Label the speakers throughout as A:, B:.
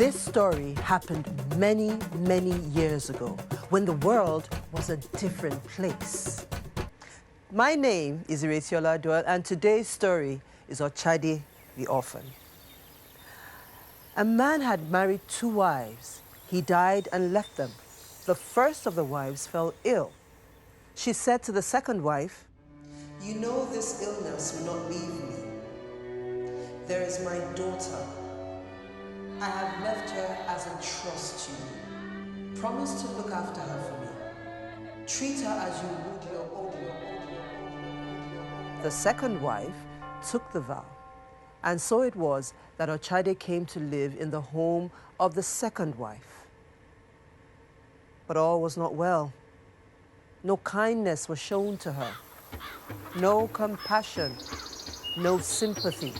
A: This story happened many, many years ago when the world was a different place. My name is Iretiola Doyle, and today's story is Ochade the Orphan. A man had married 2 wives. He died and left them. The first of the wives fell ill. She said to the second wife, "You know this illness will not leave me. There is my daughter. I have left her as a trust to you. Promise to look after her for me. Treat her as you would your own. The second wife took the vow, and so it was that Ochade came to live in the home of the second wife. But all was not well. No kindness was shown to her, no compassion, no sympathy.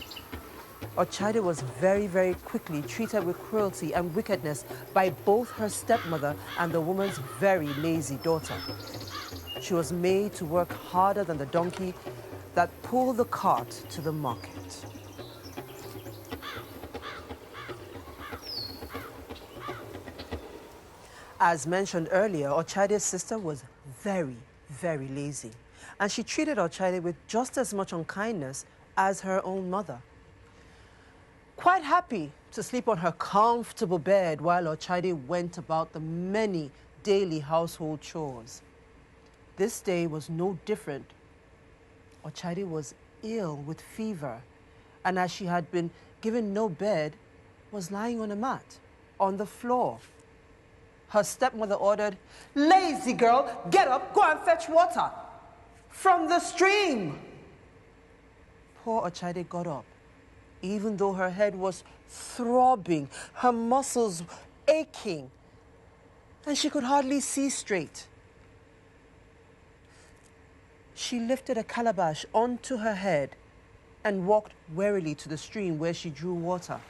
A: Ochade was very, very quickly treated with cruelty and wickedness by both her stepmother and the woman's very lazy daughter. She was made to work harder than the donkey that pulled the cart to the market. As mentioned earlier, Ochade's sister was very, very lazy, and she treated Ochade with just as much unkindness as her own mother. Quite happy to sleep on her comfortable bed while Ochade went about the many daily household chores. This day was no different. Ochade was ill with fever, and as she had been given no bed, was lying on a mat on the floor. Her stepmother ordered, "Lazy girl, get up, go and fetch water from the stream." Poor Ochade got up, even though her head was throbbing, her muscles aching, and she could hardly see straight. She lifted a calabash onto her head and walked warily to the stream where she drew water.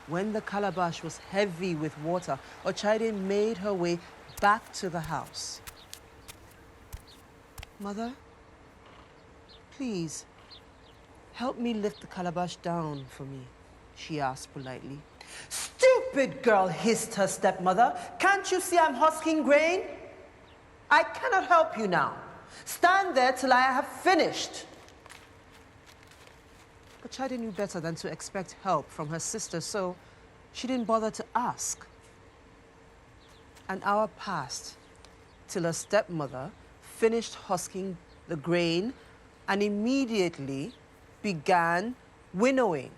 A: When the calabash was heavy with water, Ochade made her way back to the house. "Mother, please, help me lift the calabash down for me," she asked politely. "Stupid girl," hissed her stepmother. "Can't you see I'm husking grain? I cannot help you now. Stand there till I have finished." Ochade knew better than to expect help from her sister, so she didn't bother to ask. An hour passed till her stepmother finished husking the grain and immediately began winnowing.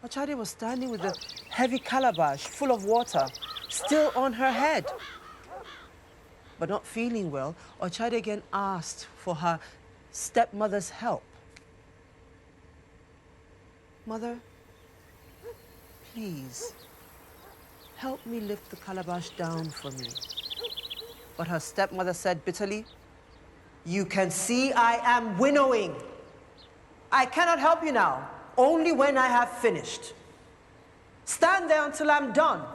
A: Ochade was standing with the heavy calabash full of water still on her head. But not feeling well, Ochade again asked for her stepmother's help. "Mother, please, help me lift the calabash down for me." But her stepmother said bitterly, "You can see I am winnowing. I cannot help you now, only when I have finished. Stand there until I'm done."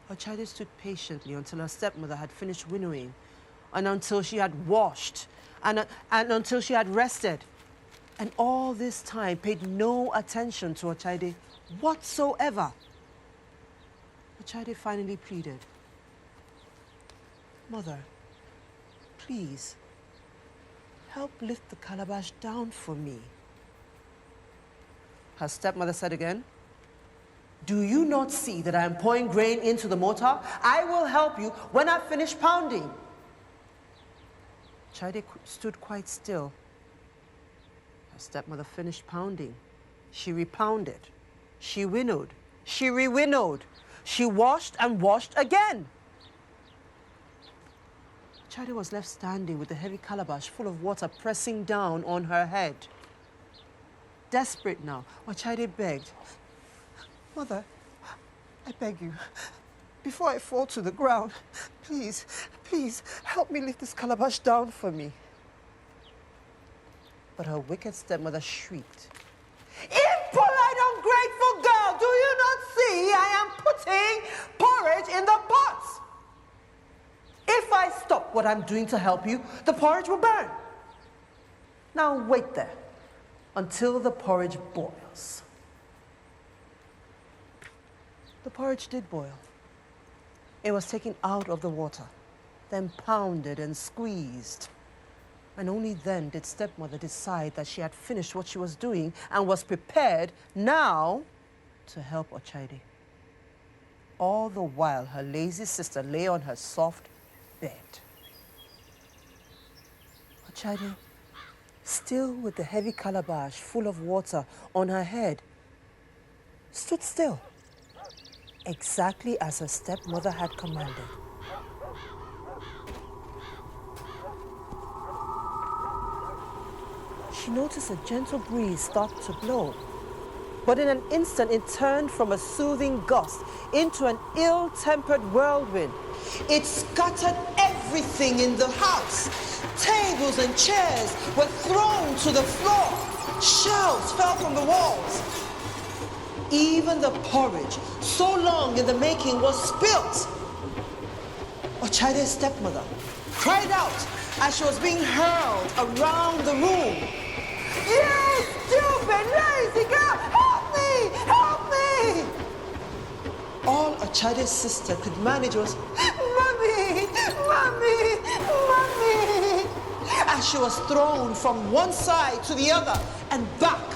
A: Ochade stood patiently until her stepmother had finished winnowing, and until she had washed, and until she had rested. And all this time paid no attention to Ochade whatsoever. Ochade finally pleaded, "Mother, please, help lift the calabash down for me." Her stepmother said again, "Do you not see that I am pouring grain into the mortar? I will help you when I finish pounding." Ochade stood quite still. Her stepmother finished pounding. She repounded. She winnowed. She rewinnowed. She washed and washed again. Ochade was left standing with the heavy calabash full of water pressing down on her head. Desperate now, Ochade begged, "Mother, I beg you, before I fall to the ground, please, please help me lift this calabash down for me." But her wicked stepmother shrieked, "Impolite, ungrateful girl! Do you not see I am putting porridge in the pot? If I stop what I'm doing to help you, the porridge will burn. Now wait there until the porridge boils. The porridge did boil. It was taken out of the water, then pounded and squeezed. And only then did stepmother decide that she had finished what she was doing and was prepared now to help Ochade. All the while, her lazy sister lay on her soft bed. Ochade, still with the heavy calabash full of water on her head, stood still, exactly as her stepmother had commanded. She noticed a gentle breeze start to blow, but in an instant it turned from a soothing gust into an ill-tempered whirlwind. It scattered everything in the house. Tables and chairs were thrown to the floor. Shelves fell from the walls. Even the porridge, so long in the making, was spilt. Ochade's stepmother cried out as she was being hurled around the room. "You stupid, lazy girl! Help me! Help me!" All Ochade's sister could manage was, "Mommy! Mommy! Mommy!" as she was thrown from one side to the other and back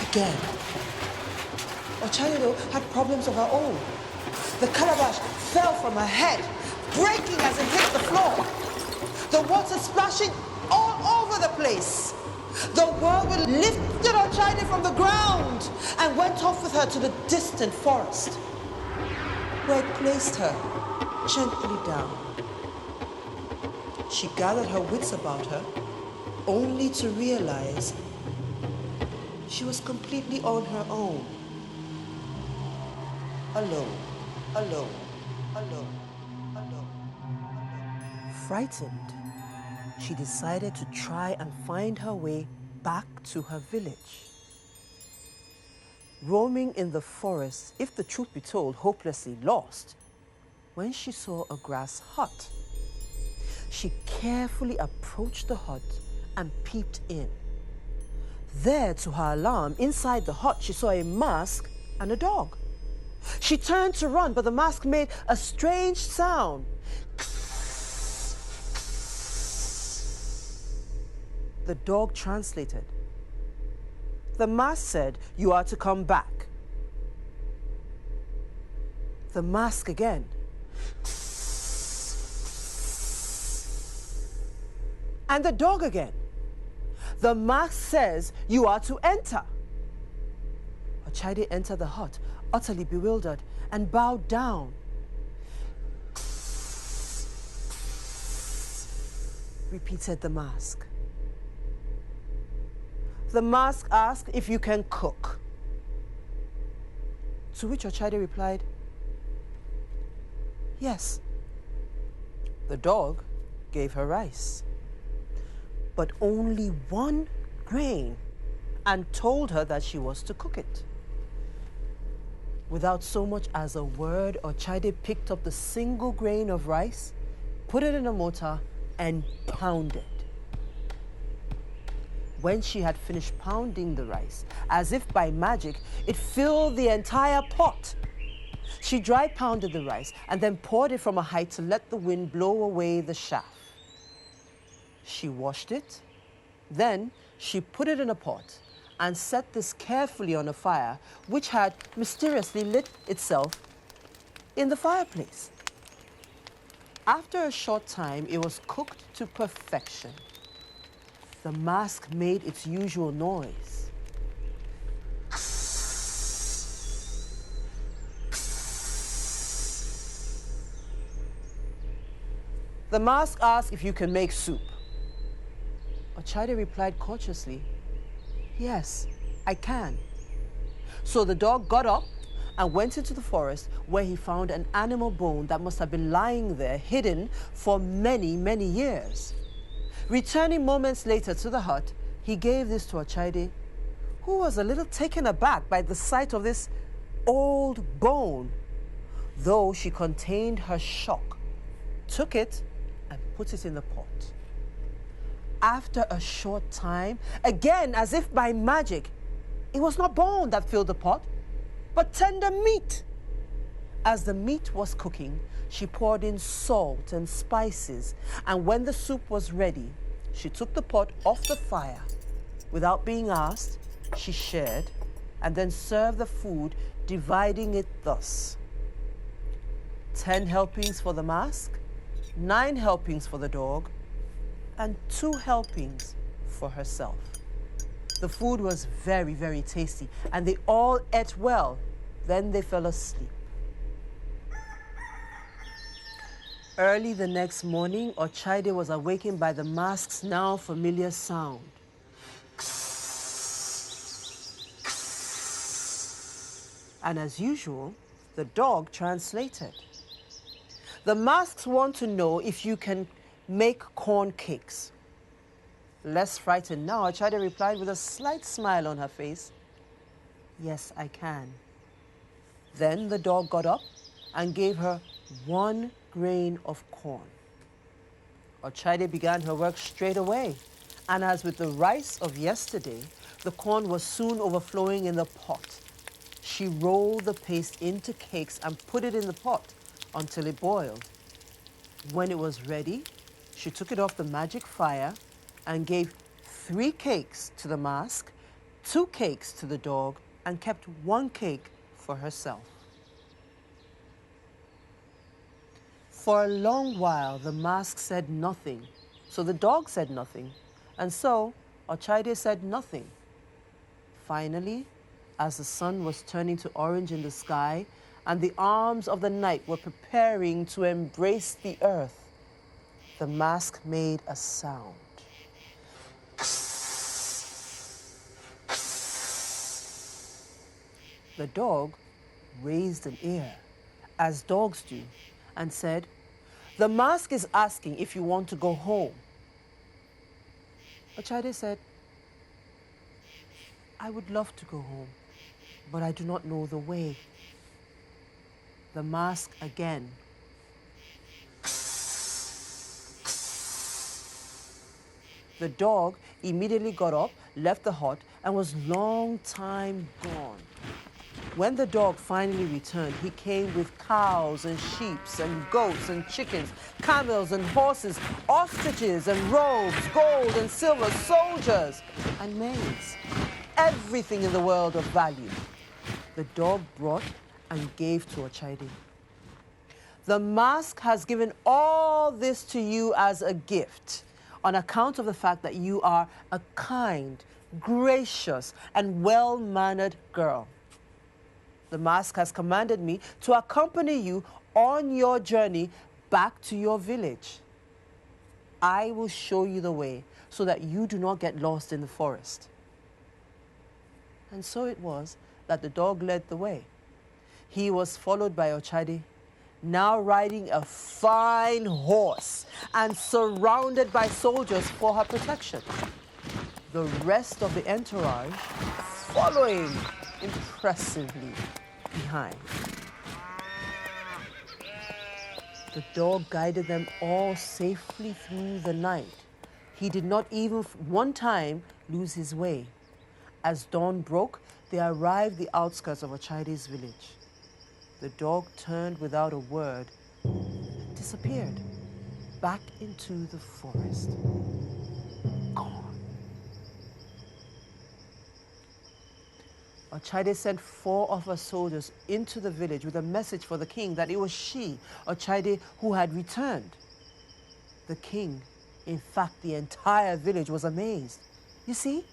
A: again. Ochade, though, had problems of her own. The calabash fell from her head, breaking as it hit the floor. The water splashing all over the place. The whirlwind lifted Ochade from the ground and went off with her to the distant forest, where it placed her gently down. She gathered her wits about her, only to realize she was completely on her own. Alone, alone, alone, alone, alone. Frightened, she decided to try and find her way back to her village. Roaming in the forest, if the truth be told, hopelessly lost, when she saw a grass hut, she carefully approached the hut and peeped in. There, to her alarm, inside the hut, she saw a mask and a dog. She turned to run, but the mask made a strange sound. The dog translated. The mask said, "You are to come back." The mask again. And the dog again. The mask says, "You are to enter." Ochade entered the hut, utterly bewildered, and bowed down. Repeated the mask. The mask asked if you can cook. To which Ochade replied, "Yes." The dog gave her rice, but only one grain, and told her that she was to cook it. Without so much as a word, Ochade picked up the single grain of rice, put it in a mortar, and pounded. When she had finished pounding the rice, as if by magic, it filled the entire pot. She dry pounded the rice and then poured it from a height to let the wind blow away the chaff. She washed it, then she put it in a pot and set this carefully on a fire, which had mysteriously lit itself in the fireplace. After a short time, it was cooked to perfection. The mask made its usual noise. The mask asked if you can make soup. Ochade replied cautiously, "Yes, I can." So the dog got up and went into the forest, where he found an animal bone that must have been lying there hidden for many, many years. Returning moments later to the hut, he gave this to Ochade, who was a little taken aback by the sight of this old bone, though she contained her shock, took it and put it in the pot. After a short time, again as if by magic, it was not bone that filled the pot, but tender meat. As the meat was cooking, she poured in salt and spices, and when the soup was ready, she took the pot off the fire. Without being asked, she shared and then served the food, dividing it thus: 10 helpings for the mask, 9 helpings for the dog, and 2 helpings for herself. The food was very, very tasty, and they all ate well. Then they fell asleep. Early the next morning, Ochade was awakened by the mask's now familiar sound. And as usual, the dog translated. The masks want to know if you can make corn cakes. Less frightened now, Ochade replied with a slight smile on her face, "Yes, I can." Then the dog got up and gave her 1 grain of corn. Ochade began her work straight away, and as with the rice of yesterday, the corn was soon overflowing in the pot. She rolled the paste into cakes and put it in the pot until it boiled. When it was ready, she took it off the magic fire and gave 3 cakes to the mask, 2 cakes to the dog, and kept 1 cake for herself. For a long while, the mask said nothing, so the dog said nothing, and so Ochade said nothing. Finally, as the sun was turning to orange in the sky and the arms of the night were preparing to embrace the earth, the mask made a sound. The dog raised an ear, as dogs do, and said, "The mask is asking if you want to go home." Ochade said, "I would love to go home, but I do not know the way." The mask again. The dog immediately got up, left the hut, and was long time gone. When the dog finally returned, he came with cows and sheep and goats and chickens, camels and horses, ostriches and robes, gold and silver, soldiers and maids. Everything in the world of value, the dog brought and gave to Ochade. "The mask has given all this to you as a gift on account of the fact that you are a kind, gracious, and well-mannered girl. The mask has commanded me to accompany you on your journey back to your village. I will show you the way so that you do not get lost in the forest." And so it was that the dog led the way. He was followed by Ochade, now riding a fine horse and surrounded by soldiers for her protection. The rest of the entourage following impressively behind. The dog guided them all safely through the night. He did not even one time lose his way. As dawn broke, they arrived at the outskirts of Ochade's village. The dog turned without a word and disappeared back into the forest. Gone. Ochade sent 4 of her soldiers into the village with a message for the king that it was she, Ochade, who had returned. The king, in fact, the entire village was amazed. You see,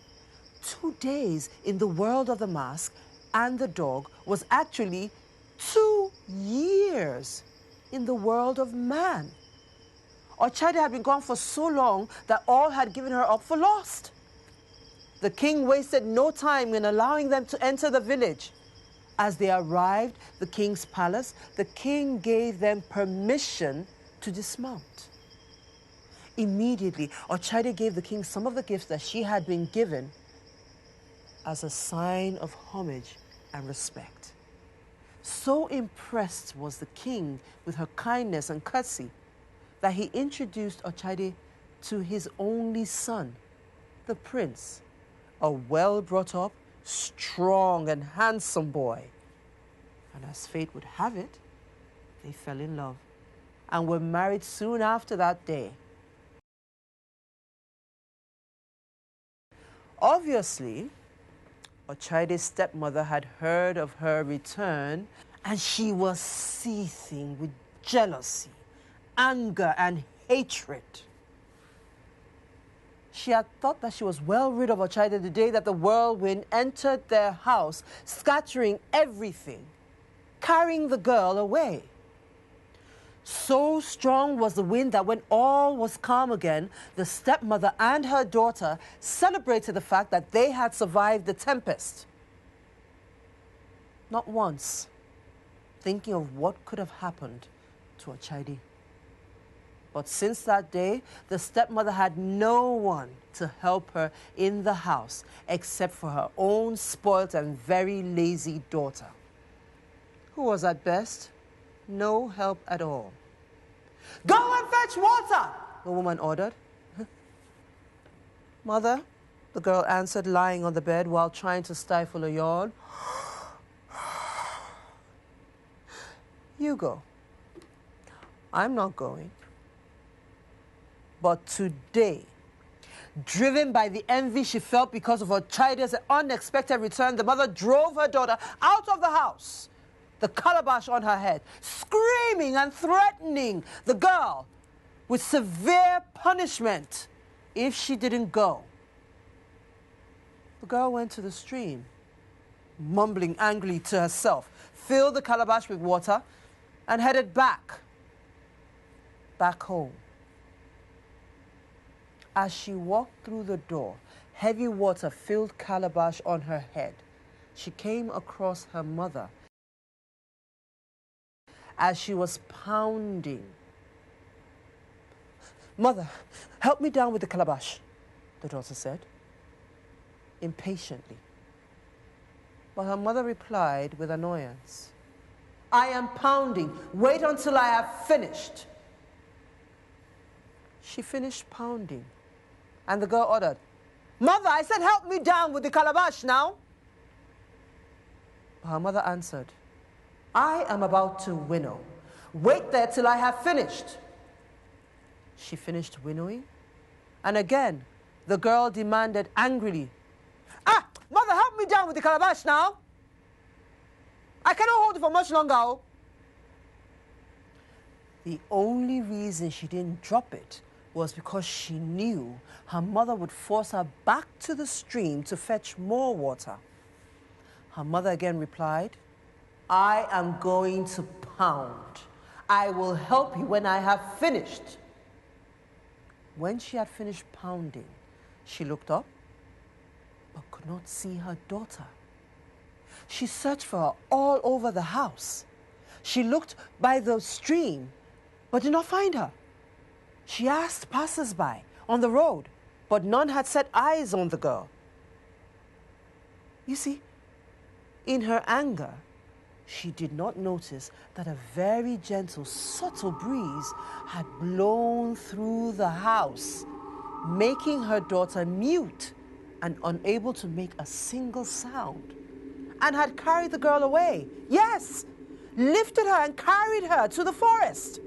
A: 2 days in the world of the mask and the dog was actually 2 years in the world of man. Ochade had been gone for so long that all had given her up for lost. The king wasted no time in allowing them to enter the village. As they arrived at the king's palace, the king gave them permission to dismount. Immediately, Ochade gave the king some of the gifts that she had been given as a sign of homage and respect. So impressed was the king with her kindness and courtesy that he introduced Ochade to his only son, the prince, a well-brought-up, strong and handsome boy And as fate would have it, they fell in love and were married soon after that day. Obviously, Ochade's stepmother had heard of her return, and she was seething with jealousy, anger, and hatred. She had thought that she was well rid of Ochade the day that the whirlwind entered their house, scattering everything, carrying the girl away. So strong was the wind that when all was calm again, the stepmother and her daughter celebrated the fact that they had survived the tempest. Not once thinking of what could have happened to Ochade. But since that day, the stepmother had no one to help her in the house except for her own spoilt and very lazy daughter, who was at best no help at all. "Go and fetch water," the woman ordered. "Mother," the girl answered, lying on the bed while trying to stifle a yawn. "You go. I'm not going." But today, driven by the envy she felt because of Ochade's unexpected return, the mother drove her daughter out of the house, the calabash on her head, screaming and threatening the girl with severe punishment if she didn't go. The girl went to the stream, mumbling angrily to herself, filled the calabash with water, and headed back home. As she walked through the door, heavy water filled calabash on her head. She came across her mother as she was pounding. "Mother, help me down with the calabash," the daughter said, impatiently. But her mother replied with annoyance, "I am pounding. Wait until I have finished." She finished pounding, and the girl ordered, "Mother, I said help me down with the calabash now." But her mother answered, "I am about to winnow. Wait there till I have finished." She finished winnowing, and again the girl demanded angrily, "Mother, help me down with the calabash now. I cannot hold it for much longer." Oh." The only reason she didn't drop it was because she knew her mother would force her back to the stream to fetch more water. Her mother again replied, "I am going to pound. I will help you when I have finished." When she had finished pounding, she looked up but could not see her daughter. She searched for her all over the house. She looked by the stream but did not find her. She asked passers-by on the road, but none had set eyes on the girl. You see, in her anger, she did not notice that a very gentle, subtle breeze had blown through the house, making her daughter mute and unable to make a single sound, and had carried the girl away. Yes, lifted her and carried her to the forest.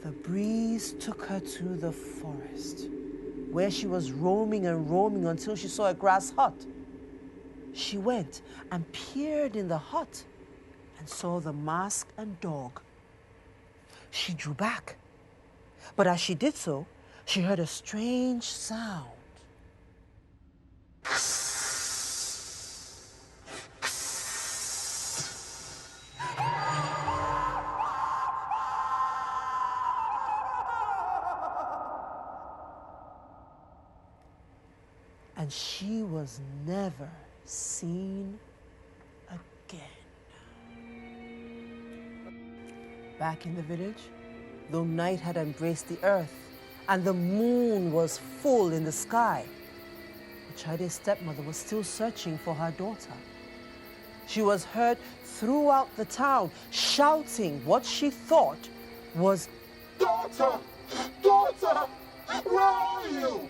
A: The breeze took her to the forest, where she was roaming and roaming until she saw a grass hut. She went and peered in the hut and saw the mask and dog. She drew back, but as she did so, she heard a strange sound. And she was never seen again. Back in the village, though night had embraced the earth and the moon was full in the sky, Ochade's stepmother was still searching for her daughter. She was heard throughout the town shouting what she thought was, "Daughter! Daughter! Where are you?"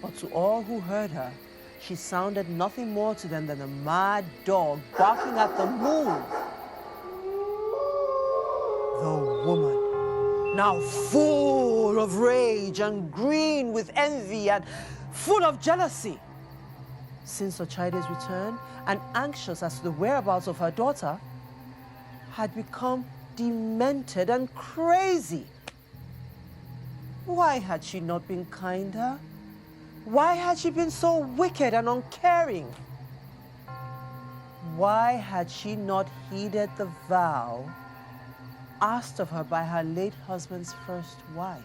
A: But to all who heard her, she sounded nothing more to them than a mad dog barking at the moon. The woman, now full of rage and green with envy and full of jealousy, since Ochade's return and anxious as to the whereabouts of her daughter, had become demented and crazy. Why had she not been kinder? Why had she been so wicked and uncaring? Why had she not heeded the vow asked of her by her late husband's first wife?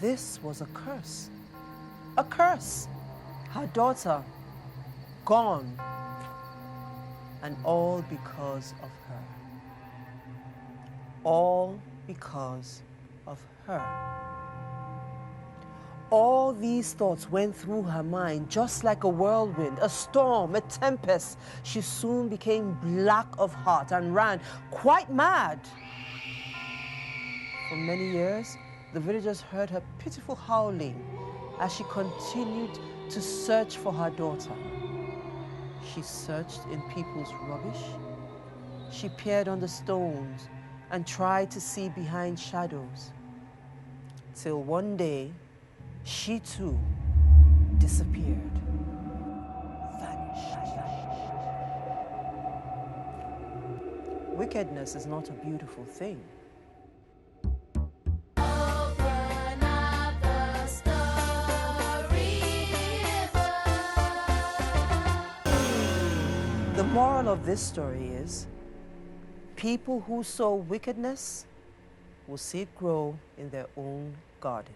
A: This was a curse. A curse. Her daughter gone, and all because of her. All because of her. All these thoughts went through her mind just like a whirlwind, a storm, a tempest. She soon became black of heart and ran quite mad. For many years, the villagers heard her pitiful howling as she continued to search for her daughter. She searched in people's rubbish. She peered on the stones and tried to see behind shadows. Till one day, she too disappeared, vanished. Wickedness is not a beautiful thing. The moral of this story is, people who sow wickedness will see it grow in their own garden.